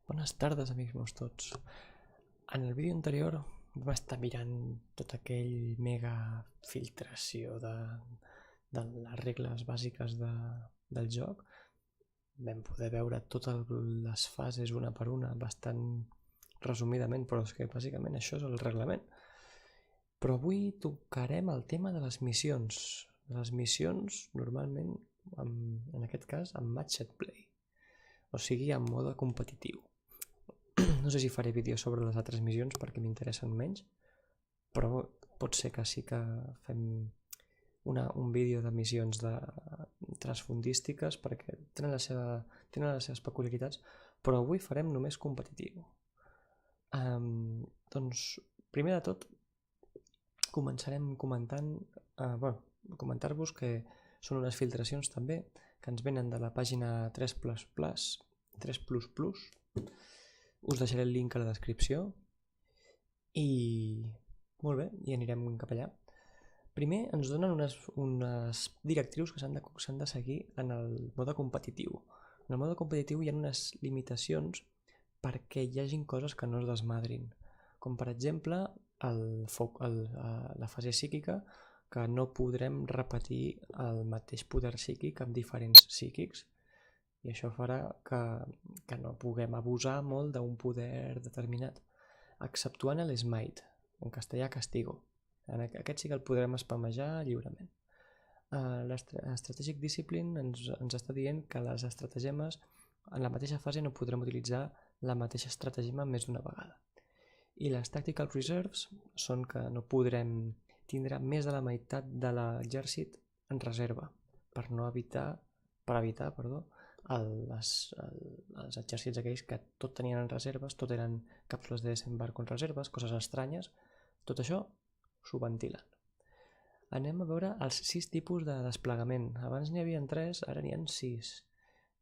Bones tardes, amics meus tots. En el vídeo anterior vam estar mirant tota aquell mega filtració de les regles bàsiques del joc. Vam poder veure totes les fases una per una, bastant resumidament, però és que bàsicament això és el reglament. Però avui tocarem el tema de les missions. Les missions, normalment, en aquest cas, en Matched Play. O sigui, en mode competitiu. No sé si faré vídeos sobre les altres missions perquè m'interessen menys, però pot ser que sí que fem un vídeo de missions transfundístiques perquè tenen les seves peculiaritats, però avui farem només competitiu. Doncs, primer de tot, començarem comentar-vos que són unes filtracions també que ens venen de la pàgina 3++, us deixaré el link a la descripció i molt bé, i anirem cap allà. Primer ens donen unes directrius que s'han de seguir en el mode competitiu. En el mode competitiu hi ha unes limitacions perquè hi hagin coses que no es desmadrin, com per exemple la fase psíquica, que no podrem repetir el mateix poder psíquic amb diferents psíquics, i això farà que no puguem abusar molt d'un poder determinat, exceptuant l'Smite, en castellà castigo. Aquest sí que el podrem spamejar lliurement. L'Strategic Discipline ens està dient que les estratagemes en la mateixa fase no podrem utilitzar la mateixa estratagema més d'una vegada. I les Tactical Reserves són que no podrem tindre més de la meitat de l'exèrcit en reserva per evitar els exèrcits aquells que tot tenien en reserves, tot eren càpsules de desembarc en reserves, coses estranyes, tot això s'ho ventilen. Anem a veure els 6 tipus de desplegament. Abans n'hi havia 3, ara n'hi ha 6.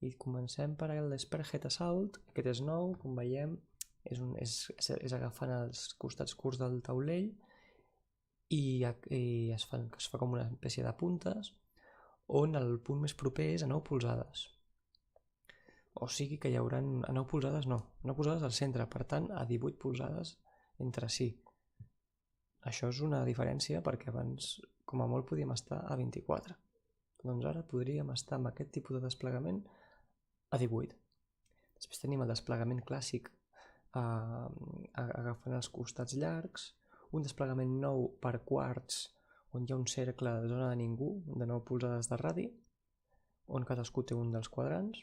I comencem per l'Spearhead Assault. Aquest és nou, com veiem, és agafant els costats curts del taulell i es fa com una espècie de puntes on el punt més proper és a 9 polzades. O sigui que hi haurà a 9 polzades, no, 9 polzades al centre, per tant a 18 polzades entre si. Això és una diferència perquè abans com a molt podíem estar a 24. Doncs ara podríem estar amb aquest tipus de desplegament a 18. Després tenim el desplegament clàssic agafant els costats llargs, un desplegament nou per quarts on hi ha un cercle de zona de ningú de 9 polzades de radi, on cadascú té un dels quadrants,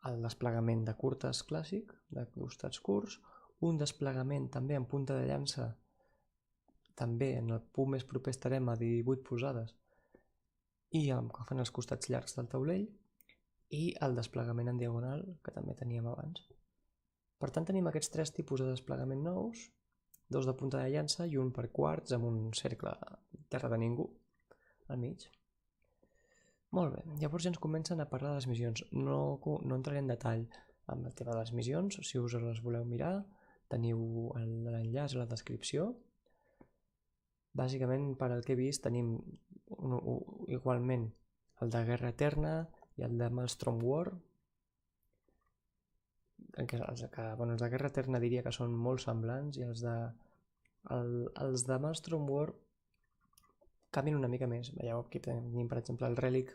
el desplegament de curtes clàssic, de costats curts, un desplegament també en punta de llança, també en el punt més proper estarem a 18 polzades i agafant els costats llargs del taulell, i el desplegament en diagonal que també teníem abans. Per tant tenim aquests 3 tipus de desplegament nous, 2 de punta de llança i un per quarts amb un cercle terra de ningú al mig. Molt bé, llavors ja ens comencen a parlar de les missions. No entraré en detall amb el tema de les missions, si us les voleu mirar teniu l'enllaç a la descripció. Bàsicament, per al que he vist, tenim igualment el de Guerra Eterna i el de Maelstrom War. Els de Guerra Eterna diria que són molt semblants i els de Maelstrom War canvien una mica més. Veieu, aquí tenim per exemple el Relic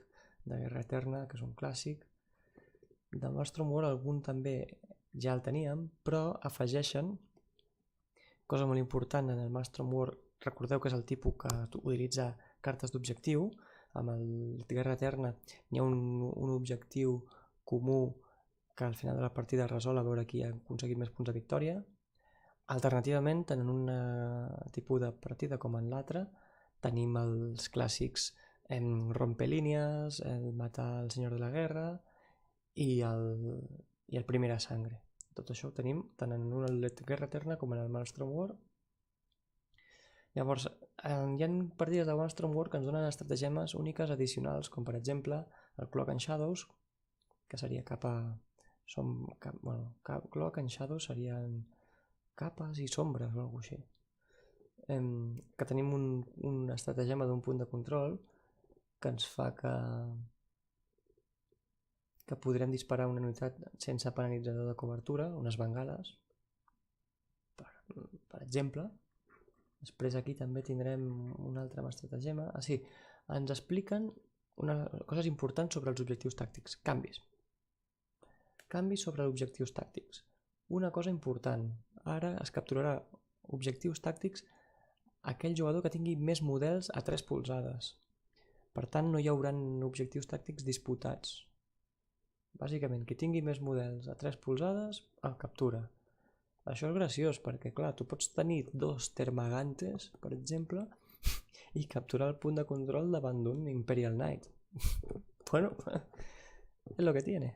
de Guerra Eterna, que és un clàssic. De Maelstrom War algun també ja el teníem, però afegeixen, cosa molt important en el Maelstrom War, recordeu que és el tipus que utilitza cartes d'objectiu. Amb el Guerra Eterna hi ha un objectiu comú que al final de la partida es resol a veure qui ha aconseguit més punts de victòria. Alternativament, tenen un tipus de partida com en l'altre, tenim els clàssics rompelínies, el matar el senyor de la guerra i el primera sangre. Tot això ho tenim tant en el Guerra Eterna com en el Maelstrom War. Llavors, hi ha partides de Maelstrom War que ens donen estratagemes úniques addicionals, com per exemple el Cloak and Shadows, que seria Cloak and Shadows serien capes i sombres o alguna cosa així. Que tenim un estratagema d'un punt de control que ens fa que que podrem disparar una unitat sense penalitzador de cobertura, unes bengales, per exemple. Després aquí també tindrem un altre estratagema. Sí, ens expliquen coses importants sobre els objectius tàctics. Canvis sobre els objectius tàctics. Una cosa important, ara es capturarà objectius tàctics aquell jugador que tingui més models a 3 polzades. Per tant, no hi haurà objectius tàctics disputats. Bàsicament, qui tingui més models a 3 polzades, el captura. Això és graciós, perquè clar, tu pots tenir 2 Termagantes, per exemple, i capturar el punt de control davant d'un Imperial Knight. Bueno, és el que tiene.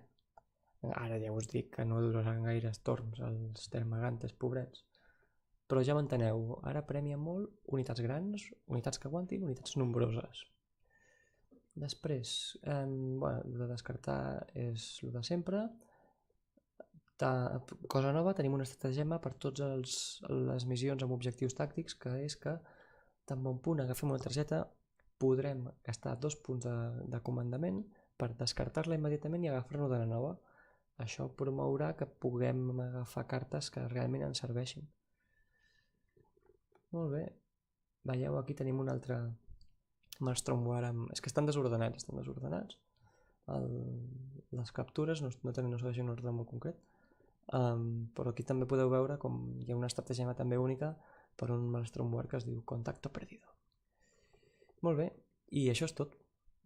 Ara ja us dic que no duraran gaires torns els Termagantes, pobrets. Però ja m'enteneu, ara premia molt unitats grans, unitats que aguantin, unitats nombroses. Després, el de descartar és el de sempre. Cosa nova, tenim un estratagema per totes les missions amb objectius tàctics, que és que tan bon punt agafem una targeta podrem gastar 2 punts de comandament per descartar-la immediatament i agafar-ne una nova. Això promourà que puguem agafar cartes que realment ens serveixin. Molt bé. Veieu, aquí tenim un altre Maelstrom War. És que estan desordenats. Les captures no segueixen un ordre molt concret. Però aquí també podeu veure com hi ha una estratagema també única per un Maelstrom War que es diu Contacto Perdido. Molt bé, i això és tot.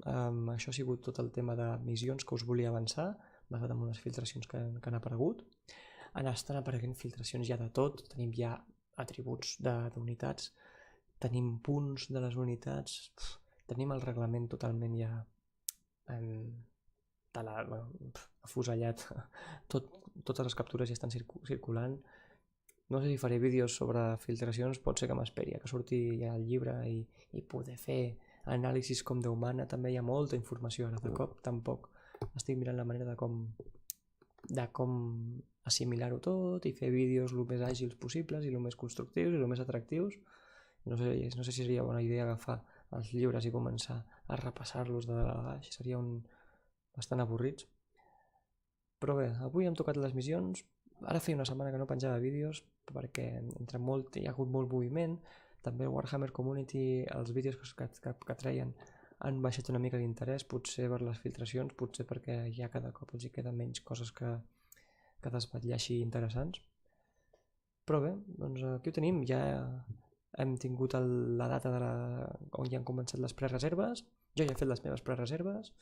Això ha sigut tot el tema de missions que us volia avançar, basat en unes filtracions que han aparegut. Estan apareixent filtracions ja de tot, tenim ja atributs d'unitats, tenim punts de les unitats, tenim el reglament totalment ja afusellat, totes les captures ja estan circulant. No sé si faré vídeos sobre filtracions, pot ser que m'esperi que surti ja el llibre i poder fer anàlisis com Déu mana. També hi ha molta informació ara de cop, tampoc estic mirant la manera de com assimilar-ho tot i fer vídeos el més àgils possibles i el més constructius i el més atractius. No sé si seria bona idea agafar els llibres i començar a repassar-los de dalt a baix, serien bastant avorrits. Però bé, avui hem tocat les missions. Ara feia una setmana que no penjava vídeos perquè hi ha hagut molt moviment. També Warhammer Community, els vídeos que treien han baixat una mica d'interès, potser per les filtracions, potser perquè ja cada cop els hi queden menys coses que desvetllar així interessants. Però bé, doncs aquí ho tenim, ja hem tingut la data on ja han començat les prereserves, jo ja he fet les meves prereserves,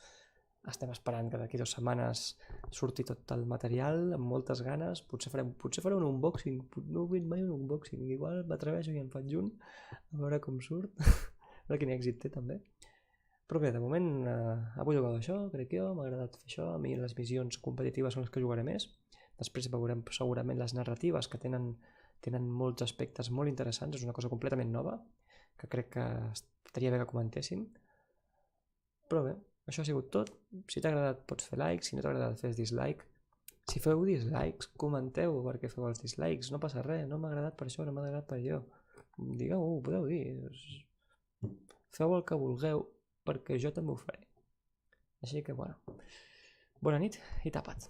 estem esperant que d'aquí 2 setmanes surti tot el material amb moltes ganes, potser faré un unboxing, no he fet mai un unboxing, igual m'atreveixo i en faig un, a veure com surt, a veure quin èxit té també. Però bé, de moment avui he jugat això, crec jo, m'ha agradat fer això, a mi les missions competitives són les que jugaré més, després veurem segurament les narratives que tenen molts aspectes molt interessants, és una cosa completament nova, que crec que estaria bé que comentéssim. Però bé, això ha sigut tot. Si t'ha agradat pots fer like, si no t'ha agradat fes dislike. Si feu dislikes, comenteu per què feu els dislikes, no passa res, no m'ha agradat per això, no m'ha agradat per allò. Digueu-ho, podeu dir. Feu el que vulgueu, perquè jo també ho faré. Així que, bueno, bona nit i tapa't.